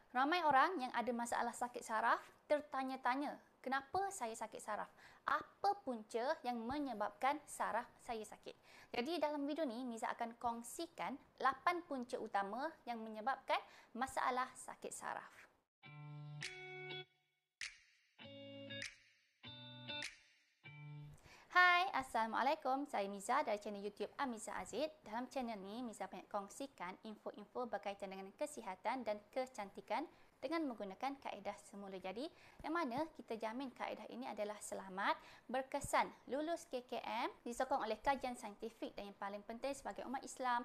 Ramai orang yang ada masalah sakit saraf tertanya-tanya, kenapa saya sakit saraf? Apa punca yang menyebabkan saraf saya sakit? Jadi dalam video ni, Miza akan kongsikan 8 punca utama yang menyebabkan masalah sakit saraf. Hai, Assalamualaikum. Saya Miza dari channel YouTube Amiza Aziz. Dalam channel ni, Miza banyak kongsikan info-info berkaitan dengan kesihatan dan kecantikan dengan menggunakan kaedah semula jadi, yang mana kita jamin kaedah ini adalah selamat, berkesan, lulus KKM, disokong oleh kajian saintifik dan yang paling penting sebagai umat Islam,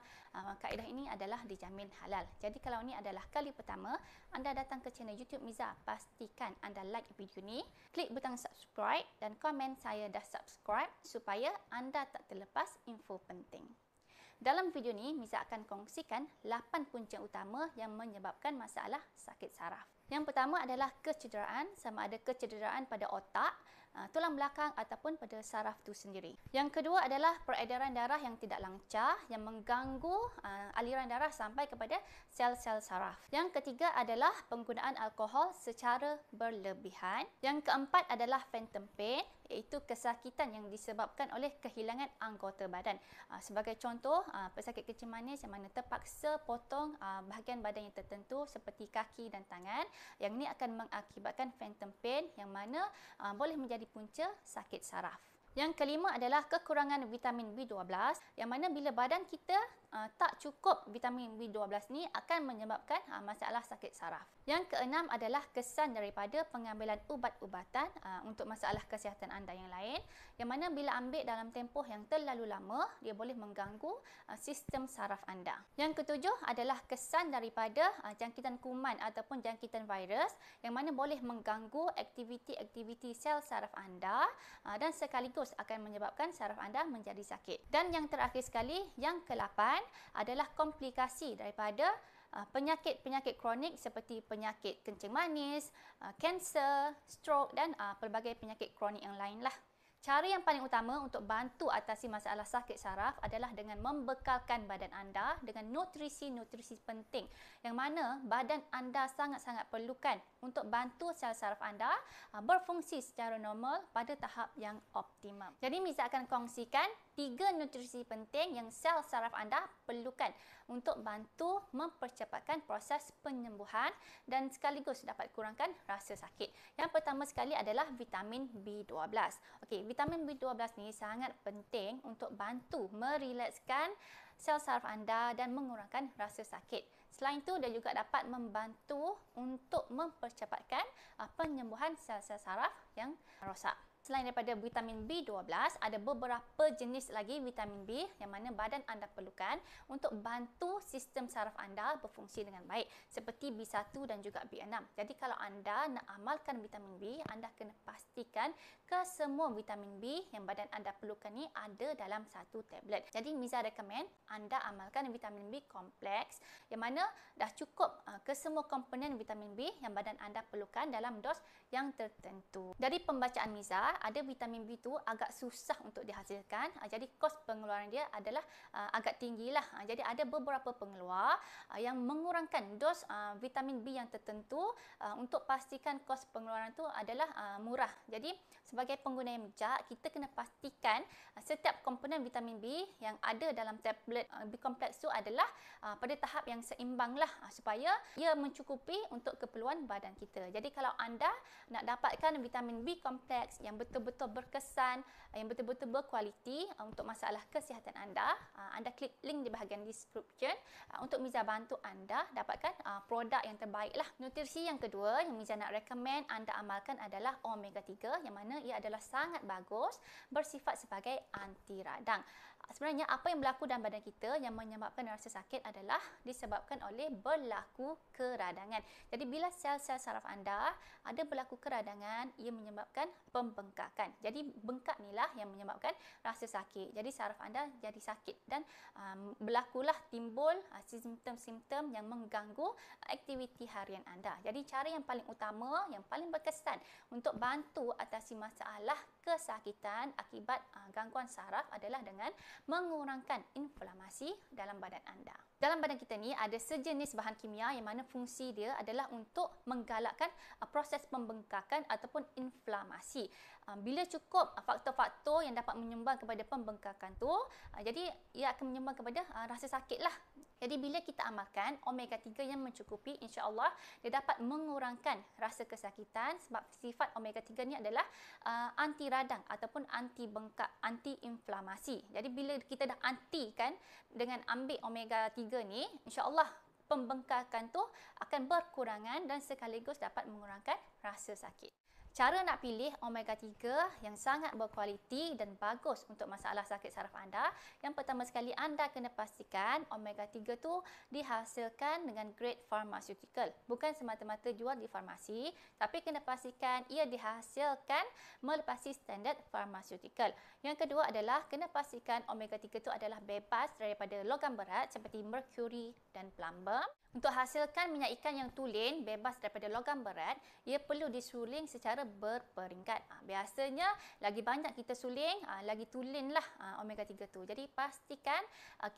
kaedah ini adalah dijamin halal. Jadi kalau ini adalah kali pertama anda datang ke channel YouTube Miza, pastikan anda like video ni, klik butang subscribe dan komen saya dah subscribe supaya anda tak terlepas info penting. Dalam video ni, Miza akan kongsikan 8 punca utama yang menyebabkan masalah sakit saraf. Yang pertama adalah kecederaan, sama ada kecederaan pada otak, tulang belakang ataupun pada saraf itu sendiri. Yang kedua adalah peredaran darah yang tidak lancar yang mengganggu aliran darah sampai kepada sel-sel saraf. Yang ketiga adalah penggunaan alkohol secara berlebihan. Yang keempat adalah phantom pain, iaitu kesakitan yang disebabkan oleh kehilangan anggota badan. Sebagai contoh, pesakit kencing manis yang mana terpaksa potong bahagian badan yang tertentu seperti kaki dan tangan. Yang ini akan mengakibatkan phantom pain yang mana boleh menjadi punca sakit saraf. Yang kelima adalah kekurangan vitamin B12 yang mana bila badan kita tak cukup vitamin B12 ni akan menyebabkan masalah sakit saraf. Yang keenam adalah kesan daripada pengambilan ubat-ubatan untuk masalah kesihatan anda yang lain, yang mana bila ambil dalam tempoh yang terlalu lama dia boleh mengganggu sistem saraf anda. Yang ketujuh adalah kesan daripada jangkitan kuman ataupun jangkitan virus yang mana boleh mengganggu aktiviti-aktiviti sel saraf anda dan sekaligus akan menyebabkan saraf anda menjadi sakit. Dan yang terakhir sekali, yang ke-8 adalah komplikasi daripada penyakit-penyakit kronik seperti penyakit kencing manis, kanser, stroke dan pelbagai penyakit kronik yang lain lah. Cara yang paling utama untuk bantu atasi masalah sakit saraf adalah dengan membekalkan badan anda dengan nutrisi-nutrisi penting yang mana badan anda sangat-sangat perlukan untuk bantu sel saraf anda berfungsi secara normal pada tahap yang optimum. Jadi Miza akan kongsikan 3 nutrisi penting yang sel saraf anda perlukan untuk bantu mempercepatkan proses penyembuhan dan sekaligus dapat kurangkan rasa sakit. Yang pertama sekali adalah vitamin B12. Okey, vitamin B12 ni sangat penting untuk bantu merilekskan sel saraf anda dan mengurangkan rasa sakit. Selain itu, dia juga dapat membantu untuk mempercepatkan penyembuhan sel-sel saraf yang rosak. Selain daripada vitamin B12, ada beberapa jenis lagi vitamin B yang mana badan anda perlukan untuk bantu sistem saraf anda berfungsi dengan baik, seperti B1 dan juga B6. Jadi kalau anda nak amalkan vitamin B, anda kena pastikan kesemua vitamin B yang badan anda perlukan ni ada dalam satu tablet. Jadi Miza recommend anda amalkan vitamin B kompleks yang mana dah cukup kesemua komponen vitamin B yang badan anda perlukan dalam dos yang tertentu. Dari pembacaan Miza, ada vitamin B tu agak susah untuk dihasilkan, jadi kos pengeluaran dia adalah agak tinggi lah. Jadi ada beberapa pengeluar yang mengurangkan dos vitamin B yang tertentu untuk pastikan kos pengeluaran tu adalah murah. Jadi sebagai pengguna yang bijak, kita kena pastikan setiap komponen vitamin B yang ada dalam tablet B kompleks tu adalah pada tahap yang seimbang lah, supaya ia mencukupi untuk keperluan badan kita. Jadi kalau anda nak dapatkan vitamin B kompleks yang betul-betul berkesan, yang betul-betul berkualiti untuk masalah kesihatan anda, anda klik link di bahagian description untuk Miza bantu anda dapatkan produk yang terbaik lah. Nutrisi yang kedua yang Miza nak recommend anda amalkan adalah omega 3 yang mana ia adalah sangat bagus bersifat sebagai anti radang. Sebenarnya apa yang berlaku dalam badan kita yang menyebabkan rasa sakit adalah disebabkan oleh berlaku keradangan. Jadi bila sel-sel saraf anda ada berlaku keradangan, ia menyebabkan pembengkakan. Jadi bengkak inilah yang menyebabkan rasa sakit. Jadi saraf anda jadi sakit dan berlakulah timbul simptom-simptom yang mengganggu aktiviti harian anda. Jadi cara yang paling utama, yang paling berkesan untuk bantu atasi masalah kesakitan akibat gangguan saraf adalah dengan mengurangkan inflamasi dalam badan anda. Dalam badan kita ni ada sejenis bahan kimia yang mana fungsi dia adalah untuk menggalakkan proses pembengkakan ataupun inflamasi. Bila cukup faktor-faktor yang dapat menyumbang kepada pembengkakan tu, jadi ia akan menyumbang kepada rasa sakit lah. Jadi bila kita amalkan omega 3 yang mencukupi, insya-Allah dia dapat mengurangkan rasa kesakitan sebab sifat omega 3 ni adalah anti radang ataupun anti bengkak, anti inflamasi. Jadi bila kita dah anti kan dengan ambil omega 3 ni, insya-Allah pembengkakan tu akan berkurangan dan sekaligus dapat mengurangkan rasa sakit. Cara nak pilih omega 3 yang sangat berkualiti dan bagus untuk masalah sakit saraf anda, yang pertama sekali anda kena pastikan omega 3 tu dihasilkan dengan grade pharmaceutical. Bukan semata-mata jual di farmasi, tapi kena pastikan ia dihasilkan melepasi standard pharmaceutical. Yang kedua adalah kena pastikan omega 3 tu adalah bebas daripada logam berat seperti merkuri dan plumbum. Untuk hasilkan minyak ikan yang tulen bebas daripada logam berat, ia perlu disuling secara berperingkat. Biasanya lagi banyak kita suling, lagi tulenlah omega 3 tu. Jadi pastikan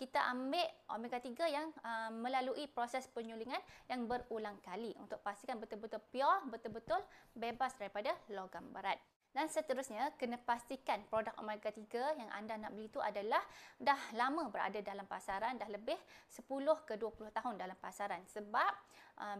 kita ambil omega 3 yang melalui proses penyulingan yang berulang kali untuk pastikan betul-betul pure, betul-betul bebas daripada logam berat. Dan seterusnya, kena pastikan produk omega 3 yang anda nak beli itu adalah dah lama berada dalam pasaran, dah lebih 10 ke 20 tahun dalam pasaran. Sebab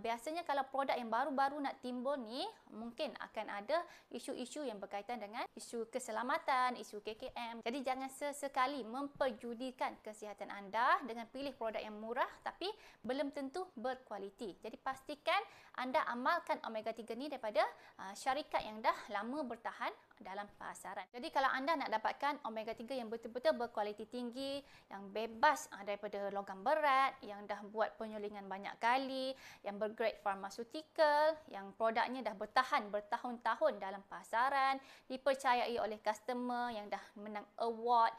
biasanya kalau produk yang baru-baru nak timbul ni, mungkin akan ada isu-isu yang berkaitan dengan isu keselamatan, isu KKM. Jadi jangan sesekali memperjudikan kesihatan anda dengan pilih produk yang murah tapi belum tentu berkualiti. Jadi pastikan anda amalkan omega 3 ni daripada syarikat yang dah lama bertahan dalam pasaran. Jadi kalau anda nak dapatkan omega 3 yang betul-betul berkualiti tinggi, yang bebas daripada logam berat, yang dah buat penyulingan banyak kali, yang bergrade pharmaceutical, yang produknya dah bertahan bertahun-tahun dalam pasaran, dipercayai oleh customer, yang dah menang award,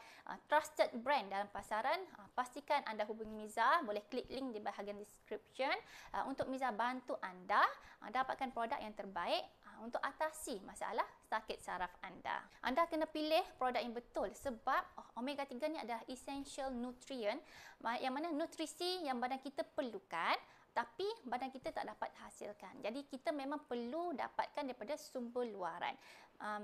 trusted brand dalam pasaran, pastikan anda hubungi Miza, boleh klik link di bahagian description untuk Miza bantu anda dapatkan produk yang terbaik untuk atasi masalah sakit saraf anda. Anda kena pilih produk yang betul sebab omega 3 ni adalah essential nutrient yang mana nutrisi yang badan kita perlukan tapi badan kita tak dapat hasilkan. Jadi kita memang perlu dapatkan daripada sumber luaran.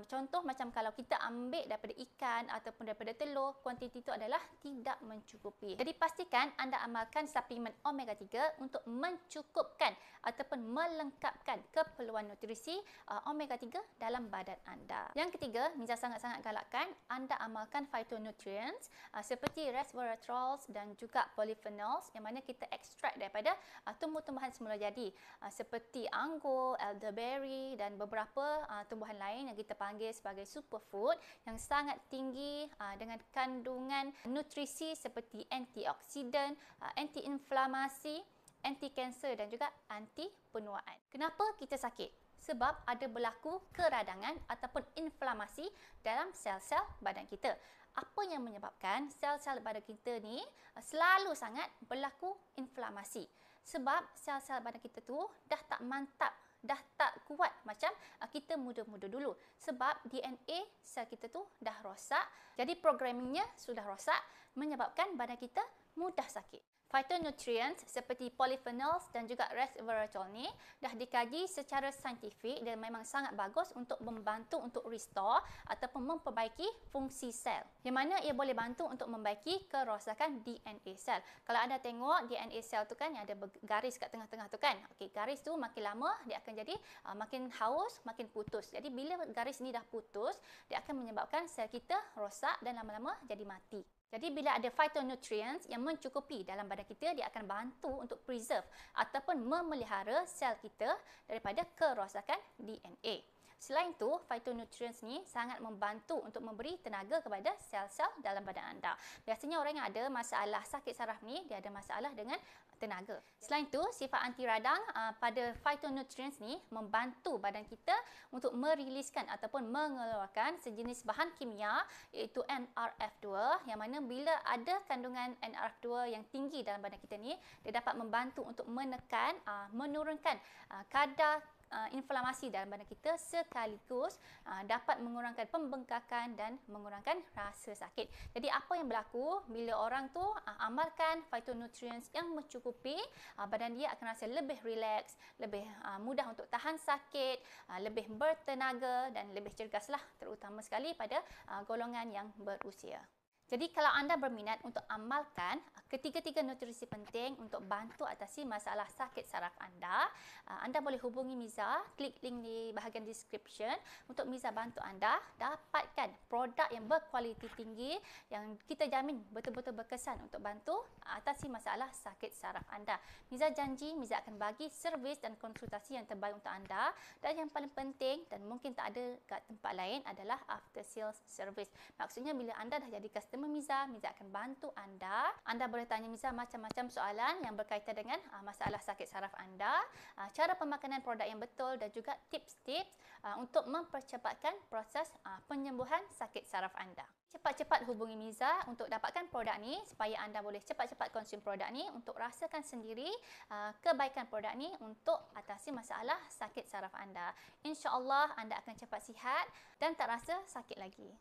Contoh macam kalau kita ambil daripada ikan ataupun daripada telur, kuantiti itu adalah tidak mencukupi. Jadi pastikan anda amalkan suplemen omega 3 untuk mencukupkan ataupun melengkapkan keperluan nutrisi omega 3 dalam badan anda. Yang ketiga, Miza sangat-sangat galakkan anda amalkan phytonutrients seperti resveratrols dan juga polyphenols yang mana kita ekstrak daripada tumbuh-tumbuhan semula jadi seperti anggur, elderberry dan beberapa tumbuhan lain yang kita panggil sebagai superfood yang sangat tinggi dengan kandungan nutrisi seperti antioksidan, anti-inflamasi, anti-kanser dan juga anti-penuaan. Kenapa kita sakit? Sebab ada berlaku keradangan ataupun inflamasi dalam sel-sel badan kita. Apa yang menyebabkan sel-sel badan kita ni selalu sangat berlaku inflamasi? Sebab sel-sel badan kita tu dah tak mantap, dah tak kuat macam kita muda-muda dulu. Sebab DNA sel kita tu dah rosak. Jadi programmingnya sudah rosak menyebabkan badan kita mudah sakit. Phytonutrients seperti polyphenols dan juga resveratrol ni dah dikaji secara saintifik dan memang sangat bagus untuk membantu untuk restore ataupun memperbaiki fungsi sel. Yang mana ia boleh bantu untuk membaiki kerosakan DNA sel. Kalau anda tengok DNA sel tu kan yang ada garis kat tengah-tengah tu kan. Okey, garis tu makin lama dia akan jadi makin haus, makin putus. Jadi bila garis ni dah putus, dia akan menyebabkan sel kita rosak dan lama-lama jadi mati. Jadi bila ada phytonutrients yang mencukupi dalam badan kita, dia akan bantu untuk preserve ataupun memelihara sel kita daripada kerosakan DNA. Selain itu, phytonutrients ni sangat membantu untuk memberi tenaga kepada sel-sel dalam badan anda. Biasanya orang yang ada masalah sakit saraf ni, dia ada masalah dengan tenaga. Selain itu, sifat anti radang pada phytonutrients ni membantu badan kita untuk meriliskan ataupun mengeluarkan sejenis bahan kimia iaitu NRF2 yang mana bila ada kandungan NRF2 yang tinggi dalam badan kita ni, dia dapat membantu untuk menekan, menurunkan kadar inflamasi dalam badan kita sekaligus dapat mengurangkan pembengkakan dan mengurangkan rasa sakit. Jadi apa yang berlaku bila orang tu amalkan phytonutrients yang mencukupi, badan dia akan rasa lebih rileks, lebih mudah untuk tahan sakit, lebih bertenaga dan lebih cergaslah, terutama sekali pada golongan yang berusia. Jadi kalau anda berminat untuk amalkan ketiga-tiga nutrisi penting untuk bantu atasi masalah sakit saraf anda, anda boleh hubungi Miza, klik link di bahagian description untuk Miza bantu anda dapatkan produk yang berkualiti tinggi yang kita jamin betul-betul berkesan untuk bantu atasi masalah sakit saraf anda. Miza janji Miza akan bagi servis dan konsultasi yang terbaik untuk anda, dan yang paling penting dan mungkin tak ada kat tempat lain adalah after sales service. Maksudnya bila anda dah jadi customer Miza akan bantu anda. Anda boleh tanya Miza macam-macam soalan yang berkaitan dengan masalah sakit saraf anda, cara pemakanan produk yang betul dan juga tips-tips untuk mempercepatkan proses penyembuhan sakit saraf anda. Cepat-cepat hubungi Miza untuk dapatkan produk ni supaya anda boleh cepat-cepat konsum produk ni untuk rasakan sendiri kebaikan produk ni untuk atasi masalah sakit saraf anda. InsyaAllah anda akan cepat sihat dan tak rasa sakit lagi.